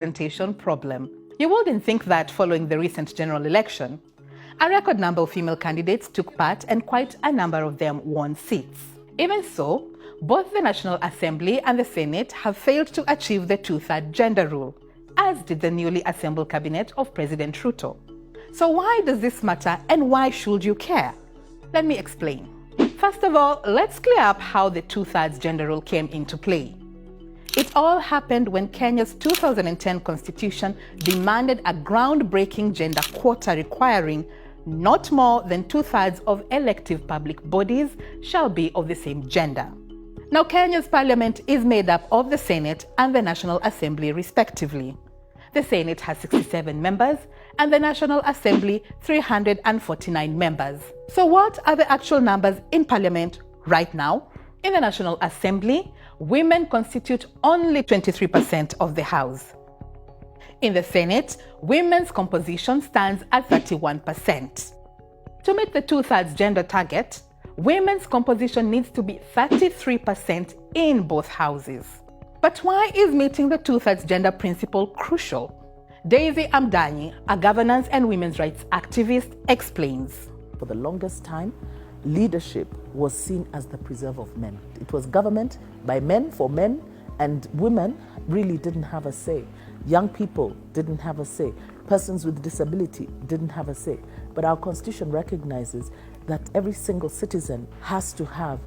representation problem. You wouldn't think that following the recent general election. A record number of female candidates took part and quite a number of them won seats. Even so, both the National Assembly and the Senate have failed to achieve the two-thirds gender rule, as did the newly assembled cabinet of President Ruto. So why does this matter and why should you care? Let me explain. First of all, let's clear up how the two-thirds gender rule came into play. It all happened when Kenya's 2010 constitution demanded a groundbreaking gender quota requiring not more than two-thirds of elective public bodies shall be of the same gender. Now, Kenya's parliament is made up of the Senate and the National Assembly respectively. The Senate has 67 members and the National Assembly 349 members. So what are the actual numbers in parliament right now? In the National Assembly, women constitute only 23% of the House. In the Senate, women's composition stands at 31%. To meet the two-thirds gender target, women's composition needs to be 33% in both houses. But why is meeting the two-thirds gender principle crucial? Daisy Amdanyi, a governance and women's rights activist, explains. For the longest time, leadership was seen as the preserve of men. It was government by men for men, and women really didn't have a say. Young people didn't have a say. Persons with disability didn't have a say. But our constitution recognizes that every single citizen has to have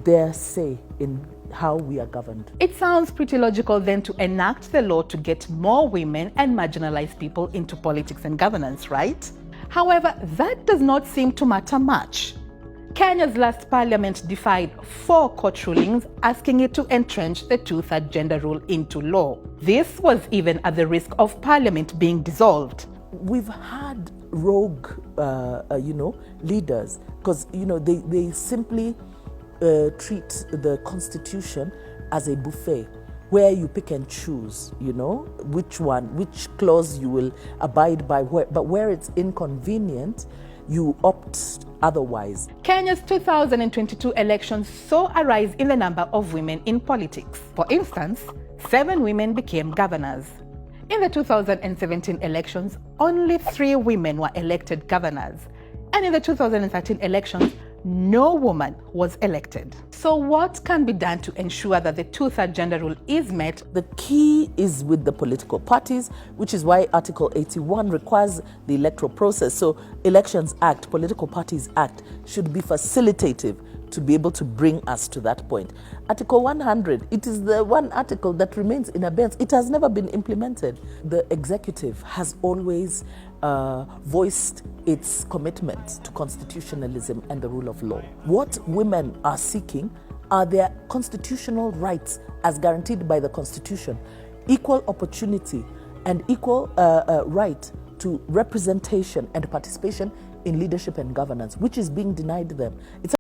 their say in how we are governed. It sounds pretty logical then to enact the law to get more women and marginalized people into politics and governance, right? However, that does not seem to matter much. Kenya's last parliament defied 4 court rulings asking it to entrench the two-thirds gender rule into law. This was even at the risk of parliament being dissolved. We've had rogue, leaders, because, they simply treat the constitution as a buffet where you pick and choose, which clause you will abide by, but where it's inconvenient, you opt otherwise. Kenya's 2022 elections saw a rise in the number of women in politics. For instance, 7 women became governors. In the 2017 elections, only 3 women were elected governors. And in the 2013 elections, no woman was elected. So what can be done to ensure that the two-thirds gender rule is met? The key is with the political parties, which is why Article 81 requires the electoral process. So Elections Act, Political Parties Act should be facilitative to be able to bring us to that point. Article 100, it is the one article that remains in abeyance. It has never been implemented. The executive has always voiced its commitment to constitutionalism and the rule of law. What women are seeking are their constitutional rights as guaranteed by the Constitution, equal opportunity and equal right to representation and participation in leadership and governance, which is being denied them. It's